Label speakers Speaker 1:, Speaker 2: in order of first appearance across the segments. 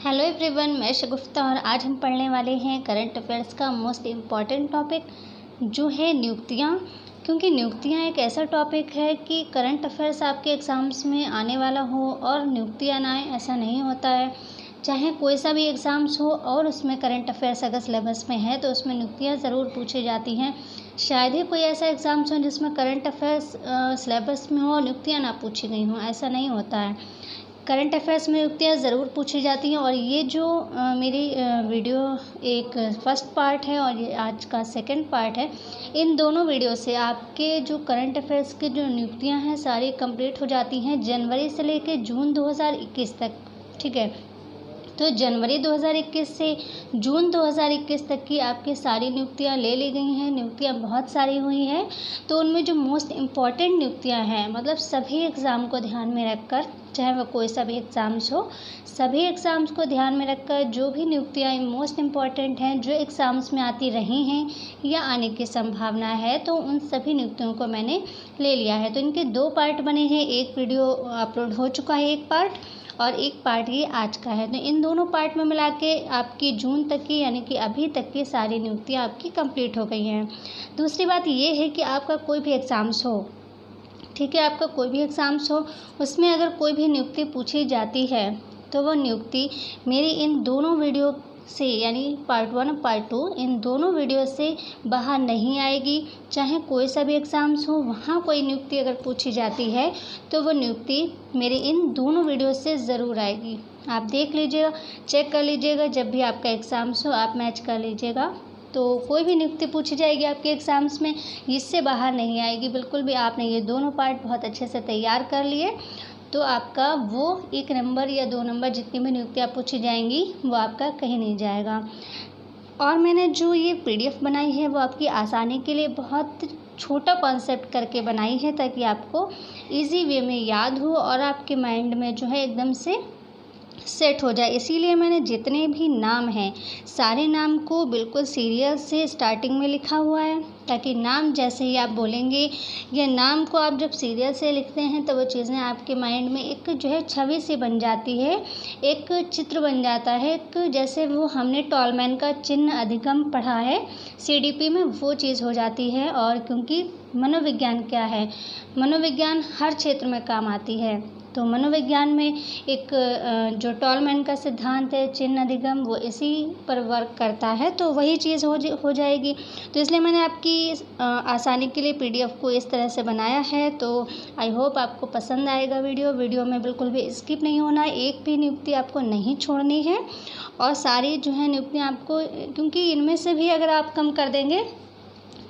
Speaker 1: Hello everyone, मैं शगुफ्ता और आज हम पढ़ने वाले हैं करंट अफेयर्स का मोस्ट इम्पॉर्टेंट टॉपिक जो है नियुक्तियाँ। क्योंकि नियुक्तियाँ एक ऐसा टॉपिक है कि करंट अफेयर्स आपके एग्ज़ाम्स में आने वाला हो और नियुक्तियाँ ना आए, ऐसा नहीं होता है। चाहे कोई सा भी एग्ज़ाम्स हो और उसमें करंट अफेयर्स अगर सिलेबस में है तो उसमें नियुक्तियाँ ज़रूर पूछी जाती हैं। शायद ही कोई ऐसा एग्ज़ाम्स हो जिसमें करंट अफेयर्स सिलेबस में हो और नियुक्तियाँ ना पूछी गई हों, ऐसा नहीं होता है। करंट अफेयर्स में नियुक्तियाँ ज़रूर पूछी जाती हैं। और ये जो मेरी वीडियो एक फर्स्ट पार्ट है और ये आज का सेकंड पार्ट है, इन दोनों वीडियो से आपके जो करंट अफेयर्स की जो नियुक्तियाँ हैं सारी कंप्लीट हो जाती हैं जनवरी से लेकर जून 2021 तक। ठीक है, तो जनवरी 2021 से जून 2021 तक की आपकी सारी नियुक्तियां ले ली गई हैं। नियुक्तियां बहुत सारी हुई हैं, तो उनमें जो मोस्ट इम्पॉर्टेंट नियुक्तियां हैं, मतलब सभी एग्ज़ाम को ध्यान में रखकर, चाहे वह कोई सा भी एग्ज़ाम्स हो, सभी एग्ज़ाम्स को ध्यान में रखकर जो भी नियुक्तियाँ मोस्ट इम्पॉर्टेंट हैं, जो एग्ज़ाम्स में आती रही हैं या आने की संभावना है, तो उन सभी नियुक्तियों को मैंने ले लिया है। तो इनके 2 पार्ट बने हैं, एक वीडियो अपलोड हो चुका है एक पार्ट, और एक पार्ट ये आज का है। तो इन दोनों पार्ट में मिला के आपकी जून तक की, यानी कि अभी तक की सारी नियुक्तियाँ आपकी कंप्लीट हो गई हैं। दूसरी बात ये है कि आपका कोई भी एग्ज़ाम्स हो, ठीक है, आपका कोई भी एग्ज़ाम्स हो, उसमें अगर कोई भी नियुक्ति पूछी जाती है तो वो नियुक्ति मेरी इन दोनों वीडियो से, यानी पार्ट 1 और पार्ट 2, इन दोनों वीडियो से बाहर नहीं आएगी। चाहे कोई सा भी एग्ज़ाम्स हो, वहाँ कोई नियुक्ति अगर पूछी जाती है तो वो नियुक्ति मेरे इन दोनों वीडियो से ज़रूर आएगी। आप देख लीजिएगा, चेक कर लीजिएगा, जब भी आपका एग्ज़ाम्स हो आप मैच कर लीजिएगा। तो कोई भी नियुक्ति पूछी जाएगी आपके एग्ज़ाम्स में, इससे बाहर नहीं आएगी बिल्कुल भी। आपने ये दोनों पार्ट बहुत अच्छे से तैयार कर लिए तो आपका वो 1 नंबर या 2 नंबर जितनी भी नियुक्तियाँ पूछी जाएंगी वो आपका कहीं नहीं जाएगा। और मैंने जो ये PDF बनाई है वो आपकी आसानी के लिए बहुत छोटा कॉन्सेप्ट करके बनाई है, ताकि आपको इजी वे में याद हो और आपके माइंड में जो है एकदम से सेट हो जाए। इसीलिए मैंने जितने भी नाम हैं सारे नाम को बिल्कुल सीरियल से स्टार्टिंग में लिखा हुआ है, ताकि नाम जैसे ही आप बोलेंगे या नाम को आप जब सीरियल से लिखते हैं तो वो चीज़ें आपके माइंड में एक जो है छवि सी बन जाती है, एक चित्र बन जाता है। एक जैसे वो हमने टॉलमैन का चिन्ह अधिगम पढ़ा है CDP में, वो चीज़ हो जाती है। और क्योंकि मनोविज्ञान क्या है, मनोविज्ञान हर क्षेत्र में काम आती है, तो मनोविज्ञान में एक जो टॉलमैन का सिद्धांत है चिन्ह अधिगम, वो इसी पर वर्क करता है, तो वही चीज़ हो जाएगी। तो इसलिए मैंने आपकी आसानी के लिए PDF को इस तरह से बनाया है। तो आई होप आपको पसंद आएगा वीडियो में बिल्कुल भी स्किप नहीं होना है, एक भी नियुक्ति आपको नहीं छोड़नी है। और सारी जो है नियुक्तियाँ आपको, क्योंकि इनमें से भी अगर आप कम कर देंगे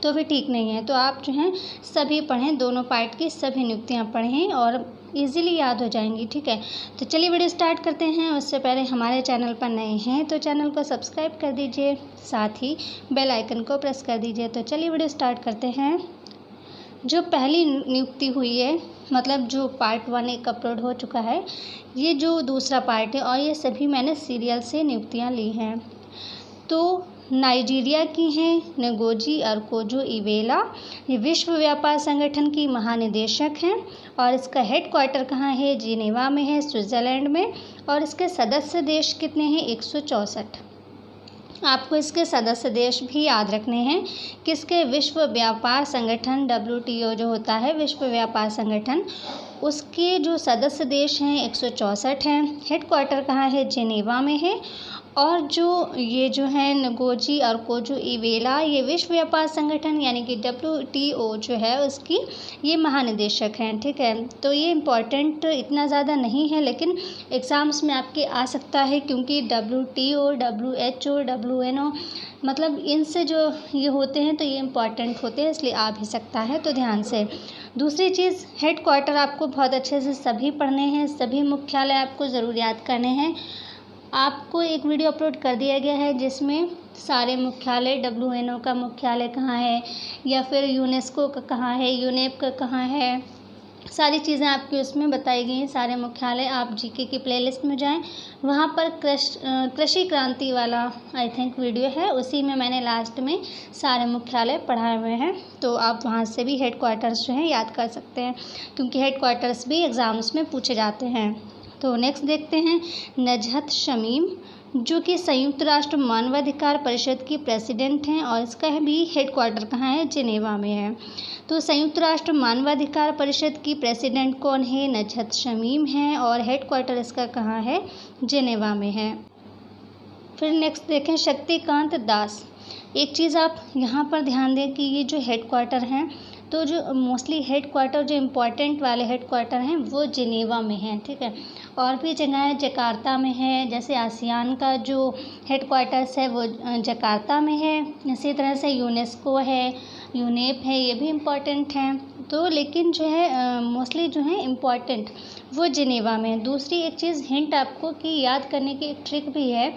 Speaker 1: तो भी ठीक नहीं है, तो आप जो हैं सभी पढ़ें, दोनों पार्ट की सभी नियुक्तियाँ पढ़ें और इजीली याद हो जाएंगी। ठीक है, तो चलिए वीडियो स्टार्ट करते हैं। उससे पहले हमारे चैनल पर नए हैं तो चैनल को सब्सक्राइब कर दीजिए, साथ ही बेल आइकन को प्रेस कर दीजिए। तो चलिए वीडियो स्टार्ट करते हैं। जो पहली नियुक्ति हुई है, मतलब जो पार्ट 1 एक अपलोड हो चुका है, ये जो दूसरा पार्ट है, और ये सभी मैंने सीरियल से नियुक्तियाँ ली हैं। तो नाइजीरिया की हैं नगोजी अरकोजो-इवेला, ये विश्व व्यापार संगठन की महानिदेशक हैं और इसका हेडक्वार्टर कहाँ है, जिनेवा में है, स्विट्ज़रलैंड में। और इसके सदस्य देश कितने हैं, 164। आपको इसके सदस्य देश भी याद रखने हैं। किसके, विश्व व्यापार संगठन WTO जो होता है विश्व व्यापार संगठन, उसके जो सदस्य देश हैं 164 हैं। हेडक्वार्टर कहाँ है, जिनेवा में है। और ये जो है नगोजी अरकोजो-इवेला, ये विश्व व्यापार संगठन यानी कि WTO जो है उसकी ये महानिदेशक हैं। ठीक है, तो ये इम्पॉर्टेंट इतना ज़्यादा नहीं है, लेकिन एग्ज़ाम्स में आपके आ सकता है, क्योंकि WTO, WHO, WNO, मतलब इनसे जो ये होते हैं तो ये इम्पॉर्टेंट होते हैं, इसलिए आ भी सकता है, तो ध्यान से। दूसरी चीज़, हेडक्वार्टर आपको बहुत अच्छे से सभी पढ़ने हैं, सभी मुख्यालय आपको ज़रूर याद करने हैं। आपको एक वीडियो अपलोड कर दिया गया है जिसमें सारे मुख्यालय, WNO का मुख्यालय कहाँ है, या फिर यूनेस्को का कहाँ है, यूनेप का कहाँ है, सारी चीज़ें आपकी उसमें बताई गई हैं, सारे मुख्यालय। आप GK की प्लेलिस्ट में जाएं, वहाँ पर कृषि क्रांति वाला आई थिंक वीडियो है, उसी में मैंने लास्ट में सारे मुख्यालय पढ़ाए हुए हैं। तो आप वहाँ से भी हेडक्वार्टर्स जो हैं याद कर सकते हैं, क्योंकि हेडक्वार्टर्स भी एग्ज़ाम्स में पूछे जाते हैं। तो नेक्स्ट देखते हैं नजहत शमीम, जो कि संयुक्त राष्ट्र मानवाधिकार परिषद की प्रेसिडेंट हैं और इसका भी हेडक्वार्टर कहाँ है, जिनेवा में है। तो संयुक्त राष्ट्र मानवाधिकार परिषद की प्रेसिडेंट कौन है, नजहत शमीम है और हेडक्वार्टर इसका कहाँ है, जिनेवा में है। फिर नेक्स्ट देखें शक्तिकांत दास। एक चीज़ आप यहाँ पर ध्यान दें कि ये जो हेडक्वार्टर हैं, तो जो मोस्टली हेडक्वार्टर जो इम्पोर्टेंट वाले हेडक्वार्टर हैं वो जिनेवा में हैं, ठीक है। और भी जगह जकार्ता में है, जैसे आसियान का जो हेडक्वार्टर्स है वो जकार्ता में है। इसी तरह से यूनेस्को है, यूनेप है, ये भी इम्पॉर्टेंट हैं। तो लेकिन जो है मोस्टली जो है इम्पॉर्टेंट वो जिनेवा में है। दूसरी एक चीज़ हिंट आपको कि याद करने की एक ट्रिक भी है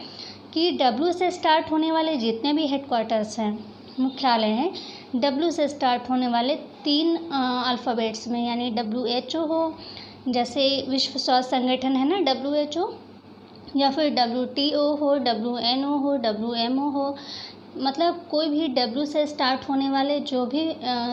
Speaker 1: कि W से स्टार्ट होने वाले जितने भी हेडक्वार्टर्स हैं, मुख्यालय हैं, W से स्टार्ट होने वाले 3 अल्फ़ाबेट्स में, यानी WHO हो, जैसे विश्व स्वास्थ्य संगठन है ना WHO, या फिर WTO हो, WNO हो, WMO हो, मतलब कोई भी W से स्टार्ट होने वाले जो भी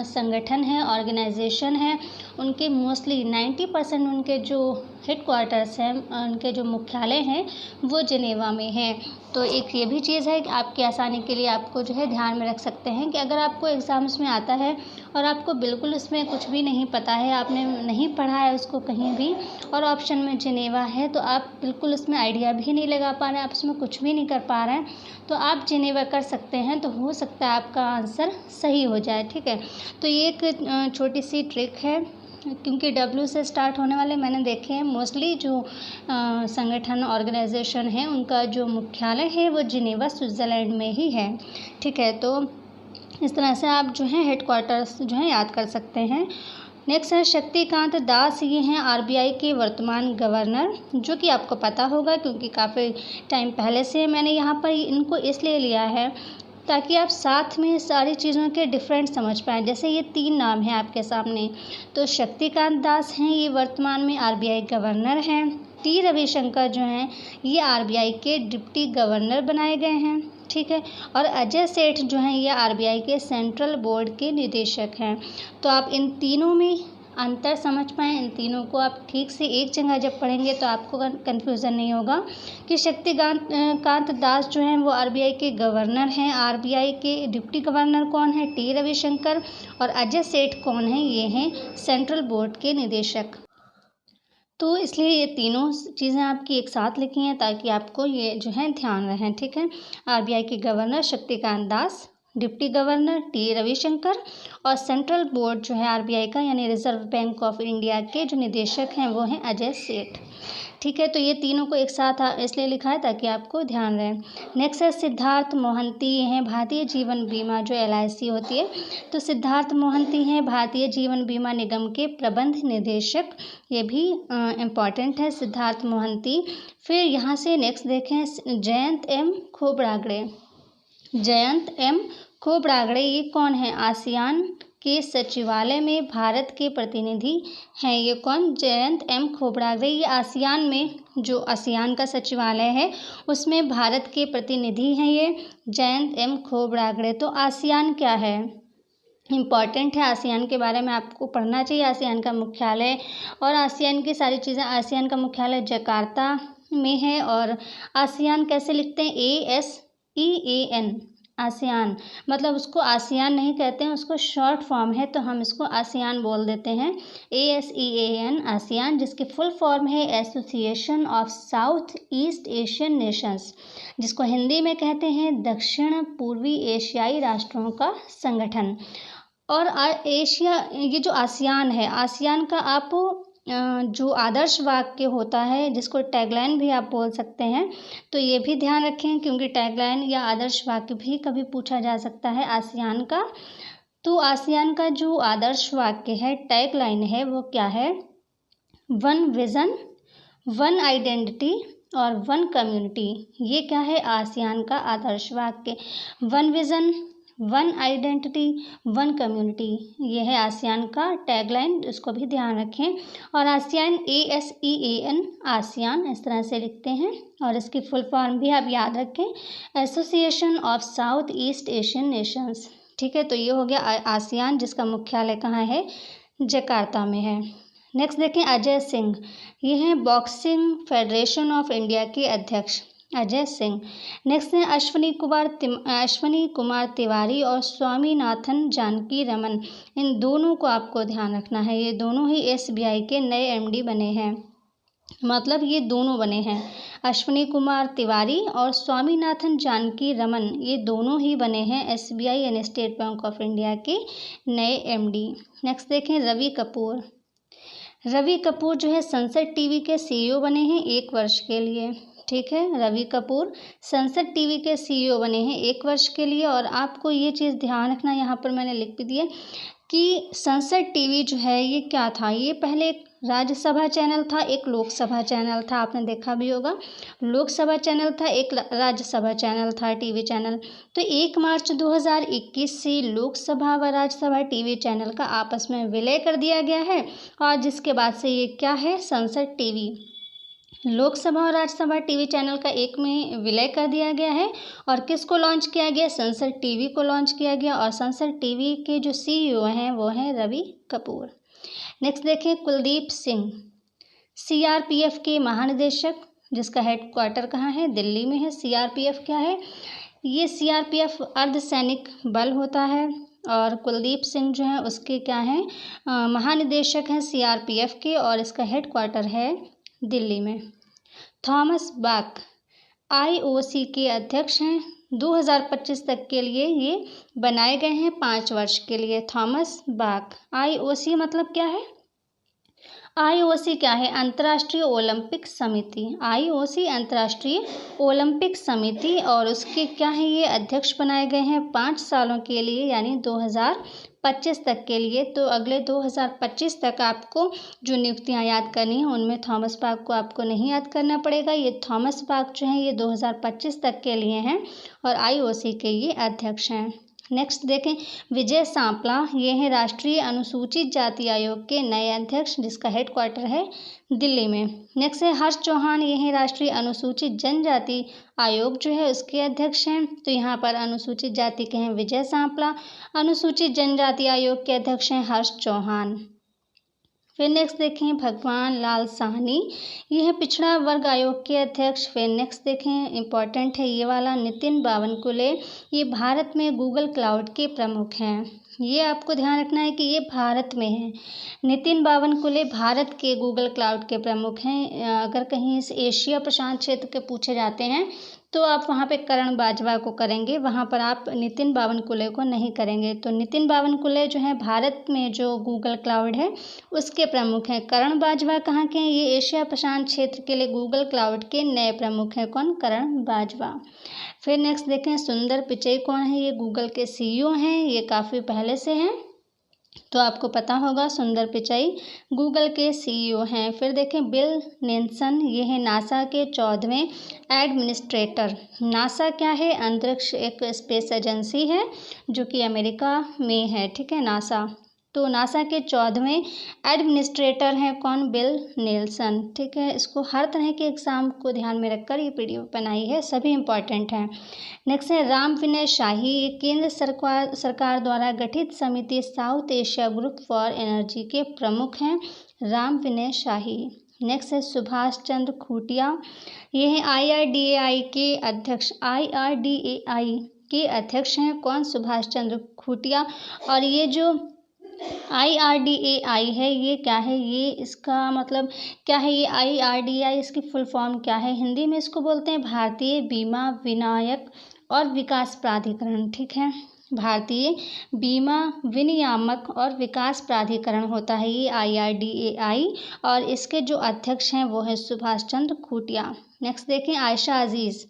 Speaker 1: संगठन हैं, ऑर्गेनाइजेशन हैं, उनके मोस्टली 90% उनके जो हेडक्वार्टर्स हैं, उनके जो मुख्यालय हैं वो जिनेवा में हैं। तो एक ये भी चीज़ है कि आपकी आसानी के लिए आपको जो है ध्यान में रख सकते हैं कि अगर आपको एग्ज़ाम्स में आता है और आपको बिल्कुल उसमें कुछ भी नहीं पता है, आपने नहीं पढ़ा है उसको कहीं भी, और ऑप्शन में जिनेवा है, तो आप बिल्कुल उसमें आइडिया भी नहीं लगा पा रहे हैं, आप उसमें कुछ भी नहीं कर पा रहे हैं, तो आप जिनेवा कर सकते हैं। तो हो सकता है आपका आंसर सही हो जाए, ठीक है। तो ये एक छोटी सी ट्रिक है, क्योंकि W से स्टार्ट होने वाले मैंने देखे हैं मोस्टली जो संगठन ऑर्गेनाइजेशन है उनका जो मुख्यालय है वो जिनेवा स्विट्ज़रलैंड में ही है, ठीक है। तो इस तरह से आप जो है हेडक्वार्टर्स जो है याद कर सकते हैं। नेक्स्ट है शक्तिकांत दास, ये हैं RBI के वर्तमान गवर्नर, जो कि आपको पता होगा क्योंकि काफ़ी टाइम पहले से मैंने यहाँ पर इनको इसलिए लिया है ताकि आप साथ में सारी चीज़ों के डिफरेंट समझ पाएँ। जैसे ये 3 नाम हैं आपके सामने, तो शक्तिकांत दास हैं, ये वर्तमान में RBI गवर्नर हैं। T रविशंकर जो हैं ये RBI के डिप्टी गवर्नर बनाए गए हैं, ठीक है। और अजय सेठ जो हैं ये RBI के सेंट्रल बोर्ड के निदेशक हैं। तो आप इन तीनों में अंतर समझ पाएँ, इन तीनों को आप ठीक से एक जगह जब पढ़ेंगे तो आपको कन्फ्यूज़न नहीं होगा कि शक्तिकांत दास जो हैं वो RBI के गवर्नर हैं, RBI के डिप्टी गवर्नर कौन है, T रविशंकर, और अजय सेठ कौन है, ये हैं सेंट्रल बोर्ड के निदेशक। तो इसलिए ये तीनों चीज़ें आपकी एक साथ लिखी हैं ताकि आपको ये जो है ध्यान रहें, ठीक है। RBI के governor Shaktikanta Das, deputy governor T Ravishankar, और सेंट्रल बोर्ड जो है RBI का यानी रिजर्व बैंक ऑफ इंडिया के जो निदेशक हैं वो हैं अजय सेठ, ठीक है। तो ये तीनों को एक साथ इसलिए लिखा है ताकि आपको ध्यान रहे। नेक्स्ट है सिद्धार्थ मोहंती, ये हैं भारतीय जीवन बीमा जो LIC होती है, तो सिद्धार्थ मोहंती हैं भारतीय जीवन बीमा निगम के प्रबंध निदेशक, ये भी इम्पॉर्टेंट है सिद्धार्थ मोहंती। फिर यहाँ से नेक्स्ट देखें जयंत M खोब्रागड़े। जयंत M खोब्रागड़े ये कौन है, आसियान के सचिवालय में भारत के प्रतिनिधि हैं। ये कौन, जयंत M खोब्रागड़े, ये आसियान में जो आसियान का सचिवालय है उसमें भारत के प्रतिनिधि हैं ये जयंत M खोब्रागड़े। तो आसियान क्या है, इम्पॉर्टेंट है, आसियान के बारे में आपको पढ़ना चाहिए। आसियान का मुख्यालय और आसियान की सारी चीज़ें, आसियान का मुख्यालय जकार्ता में है, और आसियान कैसे लिखते हैं, ASEAN, आसियान, मतलब उसको आसियान नहीं कहते हैं, उसको शॉर्ट फॉर्म है तो हम इसको आसियान बोल देते हैं, ASEAN आसियान, जिसकी फुल फॉर्म है association of south east Asian Nations, जिसको हिंदी में कहते हैं दक्षिण पूर्वी एशियाई राष्ट्रों का संगठन। और एशिया, ये जो आसियान है, आसियान का आप जो आदर्श वाक्य होता है जिसको टैगलाइन भी आप बोल सकते हैं, तो ये भी ध्यान रखें क्योंकि टैगलाइन या आदर्श वाक्य भी कभी पूछा जा सकता है आसियान का। तो आसियान का जो आदर्श वाक्य है, टैगलाइन है, वो क्या है, 1 विज़न 1 आइडेंटिटी और 1 कम्युनिटी। ये क्या है, आसियान का आदर्श वाक्य, 1 विज़न 1 आइडेंटिटी 1 कम्युनिटी, ये है आसियान का टैगलाइन, इसको भी ध्यान रखें। और आसियान ASEAN आसियान इस तरह से लिखते हैं, और इसकी फुल फॉर्म भी आप याद रखें, association of south east Asian Nations, ठीक है। तो ये हो गया आसियान, जिसका मुख्यालय कहाँ है, जकार्ता में है। नेक्स्ट देखें अजय सिंह, ये हैं बॉक्सिंग फेडरेशन ऑफ इंडिया के अध्यक्ष अजय सिंह। नेक्स्ट है अश्वनी कुमार तिवारी और स्वामीनाथन जानकी रमन, इन दोनों को आपको ध्यान रखना है। ये दोनों ही एसबीआई के नए एमडी बने हैं, मतलब ये दोनों बने हैं, अश्वनी कुमार तिवारी और स्वामीनाथन जानकी रमन, ये दोनों ही बने हैं एसबीआई यानी स्टेट बैंक ऑफ इंडिया के नए एमडी। नेक्स्ट देखें रवि कपूर, रवि कपूर जो है सनसेट टीवी के सीईओ बने हैं 1 वर्ष के लिए। ठीक है, रवि कपूर सनसेट टीवी के सीईओ बने हैं 1 वर्ष के लिए। और आपको ये चीज़ ध्यान रखना, यहाँ पर मैंने लिख भी दिया कि सनसेट टीवी जो है ये क्या था, ये पहले एक राज्यसभा चैनल था, एक लोकसभा चैनल था, आपने देखा भी होगा, लोकसभा चैनल था, एक राज्यसभा चैनल था, टीवी चैनल। तो 1 मार्च 2021 से लोकसभा व राज्यसभा टीवी चैनल का आपस में विलय कर दिया गया है, और जिसके बाद से ये क्या है, सनसेट टीवी। लोकसभा और राज्यसभा टीवी चैनल का एक में विलय कर दिया गया है, और किसको लॉन्च किया गया, सनसेट टीवी को लॉन्च किया गया। और सनसेट टीवी के जो सीईओ हैं वो हैं रवि कपूर। नेक्स्ट देखें कुलदीप सिंह, सीआरपीएफ के महानिदेशक, जिसका हेडक्वार्टर कहाँ है, दिल्ली में है। सीआरपीएफ क्या है, ये सीआरपीएफ अर्धसैनिक बल होता है, और कुलदीप सिंह जो है उसके क्या हैं, महानिदेशक हैं सीआरपीएफ के, और इसका हेडक्वार्टर है दिल्ली में। थॉमस बाक आईओसी के अध्यक्ष हैं, 2025 तक के लिए ये बनाए गए हैं, 5 वर्ष के लिए। थॉमस बाक, आईओसी मतलब क्या है, आईओसी क्या है, अंतर्राष्ट्रीय ओलंपिक समिति। आईओसी अंतर्राष्ट्रीय ओलंपिक समिति, और उसके क्या है, ये अध्यक्ष बनाए गए हैं 5 सालों के लिए, यानी 2025 तक के लिए। तो अगले 2025 तक आपको जो नियुक्तियां याद करनी हैं उनमें थॉमस बाक को आपको नहीं याद करना पड़ेगा। ये थॉमस बाक जो हैं ये 2025 तक के लिए हैं, और आईओसी के ये अध्यक्ष हैं। नेक्स्ट देखें विजय सांपला, ये हैं राष्ट्रीय अनुसूचित जाति आयोग के नए अध्यक्ष, जिसका हेडक्वार्टर है दिल्ली में। नेक्स्ट है हर्ष चौहान, ये हैं राष्ट्रीय अनुसूचित जनजाति आयोग जो है उसके अध्यक्ष हैं। तो यहाँ पर अनुसूचित जाति के हैं विजय सांपला, अनुसूचित जनजाति आयोग के अध्यक्ष हैं हर्ष चौहान। फिर नेक्स्ट देखें भगवान लाल साहनी, ये है पिछड़ा वर्ग आयोग के अध्यक्ष। फिर नेक्स्ट देखें इम्पॉर्टेंट है ये वाला, नितिन बावनकुले, ये भारत में गूगल क्लाउड के प्रमुख हैं। ये आपको ध्यान रखना है कि ये भारत में है। नितिन बावनकुले भारत के गूगल क्लाउड के प्रमुख हैं। अगर कहीं इस एशिया प्रशांत क्षेत्र के पूछे जाते हैं तो आप वहाँ पे करण बाजवा को करेंगे, वहाँ पर आप नितिन बावनकुले को नहीं करेंगे। तो नितिन बावनकुले जो है भारत में जो गूगल क्लाउड है उसके प्रमुख हैं। करण बाजवा कहाँ के हैं, ये एशिया प्रशांत क्षेत्र के लिए गूगल क्लाउड के नए प्रमुख हैं। कौन, करण बाजवा। फिर नेक्स्ट देखें सुंदर पिचई कौन है, ये गूगल के सीईओ हैं, ये काफ़ी पहले से हैं, तो आपको पता होगा सुंदर पिचाई गूगल के सीईओ हैं। फिर देखें बिल नेल्सन, ये है नासा के 14वें एडमिनिस्ट्रेटर। नासा क्या है, अंतरिक्ष एक स्पेस एजेंसी है जो कि अमेरिका में है। ठीक है, नासा, तो नासा के 14वें एडमिनिस्ट्रेटर हैं कौन, बिल नेल्सन। ठीक है, इसको हर तरह के एग्ज़ाम को ध्यान में रखकर ये पीडीएफ बनाई है, सभी इम्पॉर्टेंट हैं। नेक्स्ट है राम विनय शाही, ये केंद्र सरकार द्वारा गठित समिति south Asia group for energy के प्रमुख हैं, राम विनय शाही। नेक्स्ट है सुभाष चंद्र खूटिया, ये हैं IRDAI के अध्यक्ष, IRDAI के अध्यक्ष हैं कौन, सुभाष चंद्र खूटिया। और ये जो IRDAI है ये क्या है, ये इसका मतलब क्या है, ये IRDAI इसकी फुल फॉर्म क्या है, हिंदी में इसको बोलते हैं भारतीय बीमा विनायक और विकास प्राधिकरण। ठीक है, भारतीय बीमा विनियामक और विकास प्राधिकरण होता है ये IRDAI, और इसके जो अध्यक्ष हैं वो है सुभाष चंद्र खूटिया। नेक्स्ट देखें आयशा अजीज़,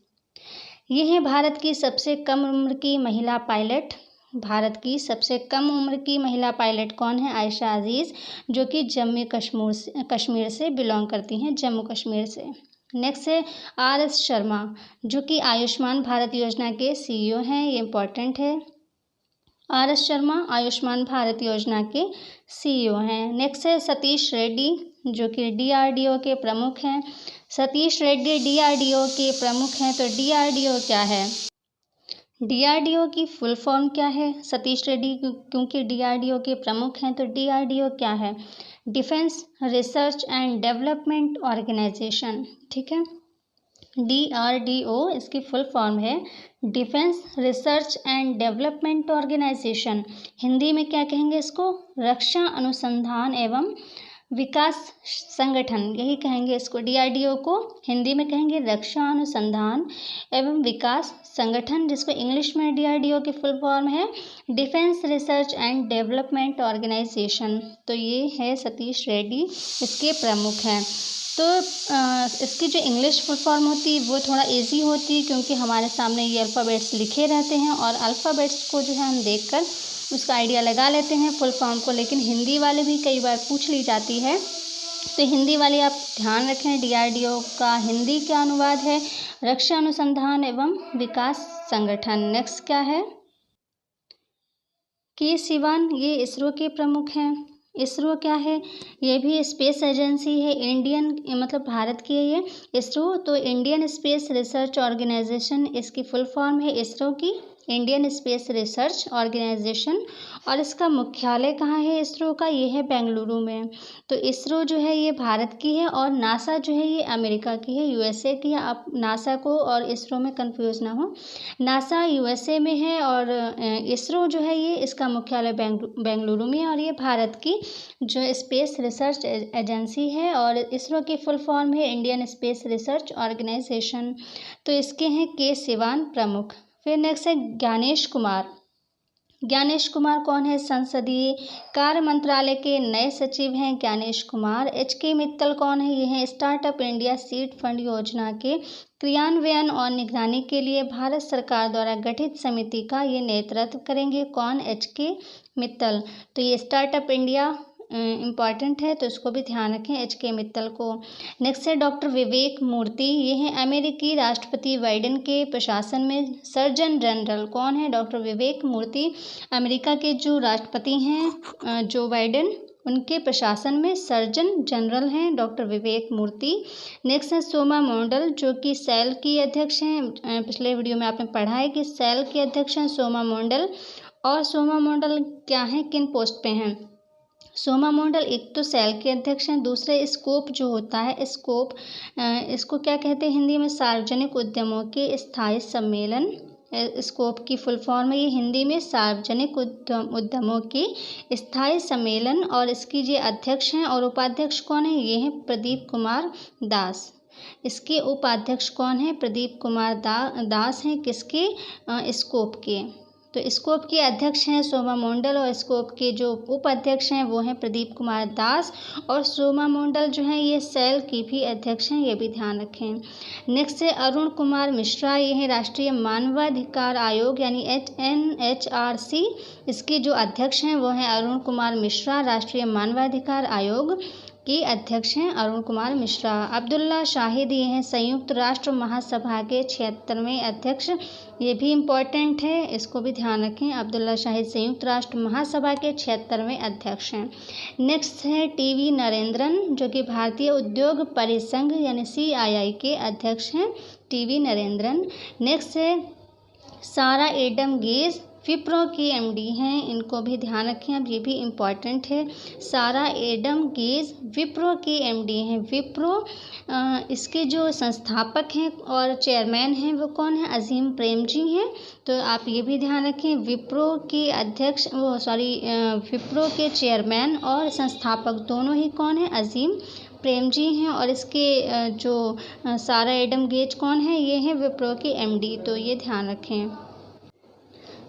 Speaker 1: ये है भारत की सबसे कम उम्र की महिला पायलट। भारत की सबसे कम उम्र की महिला पायलट कौन है, आयशा अजीज़, जो कि जम्मू कश्मीर से बिलोंग करती हैं, जम्मू कश्मीर से। नेक्स्ट है RS शर्मा, जो कि आयुष्मान भारत योजना के CEO हैं, ये इम्पॉर्टेंट है। RS शर्मा आयुष्मान भारत योजना के CEO हैं। नेक्स्ट है सतीश रेड्डी, जो कि DRDO के प्रमुख हैं। सतीश रेड्डी DRDO के प्रमुख हैं। तो DRDO क्या है, डीआरडीओ की फुल फॉर्म क्या है? सतीश रेड्डी क्योंकि डीआरडीओ के प्रमुख हैं, तो डीआरडीओ क्या है? Defence research and development organisation. ठीक है, डीआरडीओ इसकी फुल फॉर्म है defence research and development organisation. Hindi में क्या कहेंगे इसको? रक्षा अनुसंधान एवं विकास संगठन, यही कहेंगे इसको। डीआरडीओ को हिंदी में कहेंगे रक्षा अनुसंधान एवं विकास संगठन, जिसको इंग्लिश में डीआरडीओ की फुल फॉर्म है defence research and development organisation. तो ये है सतीश रेड्डी, इसके प्रमुख हैं। तो इसकी जो इंग्लिश फुल फॉर्म होती है वो थोड़ा इजी होती है, क्योंकि हमारे सामने ये अल्फ़ाबेट्स लिखे रहते हैं और अल्फ़ाबेट्स को जो है हम देखकर उसका आइडिया लगा लेते हैं फुल फॉर्म को। लेकिन हिंदी वाले भी कई बार पूछ ली जाती है, तो हिंदी वाले आप ध्यान रखें। डीआरडीओ का हिंदी क्या अनुवाद है? रक्षा अनुसंधान एवं विकास संगठन। नेक्स्ट क्या है? के सिवान, ये इसरो के प्रमुख हैं। इसरो क्या है? ये भी स्पेस एजेंसी है, इंडियन मतलब भारत की है ये इसरो। तो इंडियन स्पेस रिसर्च ऑर्गेनाइजेशन इसकी फुल फॉर्म है इसरो की, इंडियन स्पेस रिसर्च ऑर्गेनाइजेशन। और इसका मुख्यालय कहाँ है इसरो का? ये है बेंगलुरु में। तो इसरो जो है ये भारत की है और नासा जो है ये अमेरिका की है, यूएसए की है। आप नासा को और इसरो में कंफ्यूज ना हो, नासा यूएसए में है और इसरो जो है ये इसका मुख्यालय बेंगलुरु में है और ये भारत की जो स्पेस रिसर्च एजेंसी है। और इसरो की फुल फॉर्म है इंडियन स्पेस रिसर्च ऑर्गेनाइजेशन। तो इसके हैं के सिवान प्रमुख। फिर नेक्स्ट है ज्ञानेश कुमार। ज्ञानेश कुमार कौन है? संसदीय कार्य मंत्रालय के नए सचिव हैं ज्ञानेश कुमार। एच.के. मित्तल कौन है? ये हैं स्टार्टअप इंडिया सीड फंड योजना के क्रियान्वयन और निगरानी के लिए भारत सरकार द्वारा गठित समिति का ये नेतृत्व करेंगे। कौन? एच.के. मित्तल। तो ये स्टार्टअप इंडिया इम्पॉर्टेंट है, तो इसको भी ध्यान रखें, एच.के. मित्तल को। नेक्स्ट है डॉक्टर विवेक मूर्ति। ये हैं अमेरिकी राष्ट्रपति बाइडेन के प्रशासन में सर्जन जनरल। कौन है? डॉक्टर विवेक मूर्ति। अमेरिका के जो राष्ट्रपति हैं जो बाइडेन, उनके प्रशासन में सर्जन जनरल हैं डॉक्टर विवेक मूर्ति। नेक्स्ट है सोमा मंडल, जो कि सेल की अध्यक्ष हैं। पिछले वीडियो में आपने पढ़ा है कि सेल के अध्यक्ष हैं सोमा मंडल। और सोमा मंडल क्या हैं, किन पोस्ट पे हैं? सोमा मंडल एक तो सेल के अध्यक्ष हैं, दूसरे स्कोप जो होता है, स्कोप इसको क्या कहते हैं हिंदी में? सार्वजनिक उद्यमों के स्थायी सम्मेलन। स्कोप की फुल फॉर्म है ये हिंदी में सार्वजनिक उद्यमों के स्थायी सम्मेलन। और इसकी जो अध्यक्ष हैं और उपाध्यक्ष कौन है? ये हैं प्रदीप कुमार दास। इसके उपाध्यक्ष कौन है? प्रदीप कुमार दास हैं। किसके? स्कोप के। तो स्कोप के अध्यक्ष हैं सोमा मंडल और स्कोप के जो उपाध्यक्ष हैं वो हैं प्रदीप कुमार दास। और सोमा मंडल जो हैं ये सेल की भी अध्यक्ष हैं, ये भी ध्यान रखें। नेक्स्ट है अरुण कुमार मिश्रा। ये हैं राष्ट्रीय मानवाधिकार आयोग यानी NHRC, इसके जो अध्यक्ष हैं वो हैं अरुण कुमार मिश्रा। राष्ट्रीय मानवाधिकार आयोग के अध्यक्ष हैं अरुण कुमार मिश्रा। अब्दुल्ला शाहिद, ये हैं संयुक्त राष्ट्र महासभा के 76वें अध्यक्ष, ये भी इम्पोर्टेंट है, इसको भी ध्यान रखें। अब्दुल्ला शाहिद संयुक्त राष्ट्र महासभा के 76वें अध्यक्ष हैं। नेक्स्ट है टीवी नरेंद्रन, जो कि भारतीय उद्योग परिसंघ यानी CII के अध्यक्ष हैं, टीवी नरेंद्रन। नेक्स्ट है सारा एडम गेज, विप्रो की MD हैं, इनको भी ध्यान रखें, अब ये भी इम्पॉर्टेंट है। सारा एडम गेज विप्रो की MD हैं। विप्रो इसके जो संस्थापक हैं और चेयरमैन हैं वो कौन है? अजीम प्रेमजी हैं। तो आप ये भी ध्यान रखें, विप्रो के अध्यक्ष विप्रो के चेयरमैन और संस्थापक दोनों ही कौन है? अजीम प्रेमजी हैं। और इसके जो सारा एडम गेज कौन है? ये हैं विप्रो के MD, तो ये ध्यान रखें।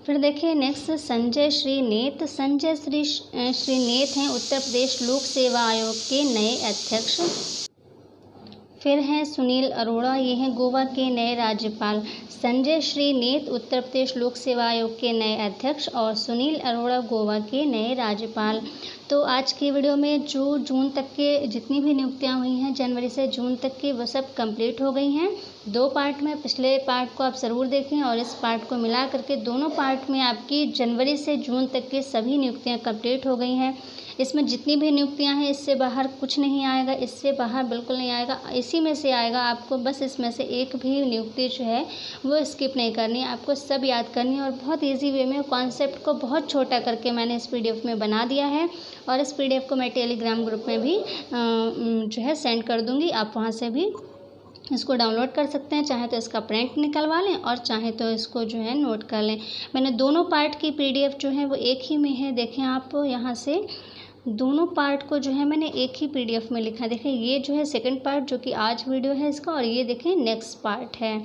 Speaker 1: फिर देखिए नेक्स्ट संजय श्री नेत। संजय श्री नेत हैं उत्तर प्रदेश लोक सेवा आयोग के नए अध्यक्ष। फिर हैं सुनील अरोड़ा, ये हैं गोवा के नए राज्यपाल। संजय श्री नेत उत्तर प्रदेश लोक सेवा आयोग के नए अध्यक्ष और सुनील अरोड़ा गोवा के नए राज्यपाल। तो आज की वीडियो में जो जून तक के जितनी भी नियुक्तियां हुई हैं जनवरी से जून तक की, वो सब कंप्लीट हो गई हैं। 2 पार्ट में, पिछले पार्ट को आप ज़रूर देखें और इस पार्ट को मिला करके दोनों पार्ट में आपकी जनवरी से जून तक की सभी नियुक्तियाँ कंप्लीट हो गई हैं। इसमें जितनी भी नियुक्तियाँ हैं इससे बाहर कुछ नहीं आएगा, इससे बाहर बिल्कुल नहीं आएगा, इसी में से आएगा। आपको बस इसमें से एक भी नियुक्ति जो है वो स्किप नहीं करनी है, आपको सब याद करनी है और बहुत ईजी वे में कॉन्सेप्ट को बहुत छोटा करके मैंने इस PDF में बना दिया है और इस PDF को मैं टेलीग्राम ग्रुप में भी जो है सेंड कर दूँगी। आप वहाँ से भी इसको डाउनलोड कर सकते हैं, चाहे तो इसका प्रिंट निकलवा लें और चाहे तो इसको जो है नोट कर लें। मैंने दोनों पार्ट की PDF जो है वो एक ही में है। देखें आप यहाँ से दोनों पार्ट को जो है मैंने एक ही PDF में लिखा है। देखें ये जो है सेकंड पार्ट जो कि आज वीडियो है इसका, और ये देखें नेक्स्ट पार्ट है।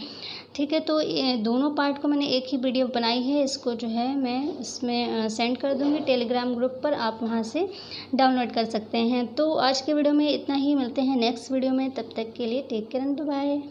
Speaker 1: ठीक है, तो ये दोनों पार्ट को मैंने एक ही PDF बनाई है। इसको जो है मैं इसमें सेंड कर दूँगी टेलीग्राम ग्रुप पर, आप वहाँ से डाउनलोड कर सकते हैं। तो आज के वीडियो में इतना ही, मिलते हैं नेक्स्ट वीडियो में, तब तक के लिए टेक केयर एंड बाय।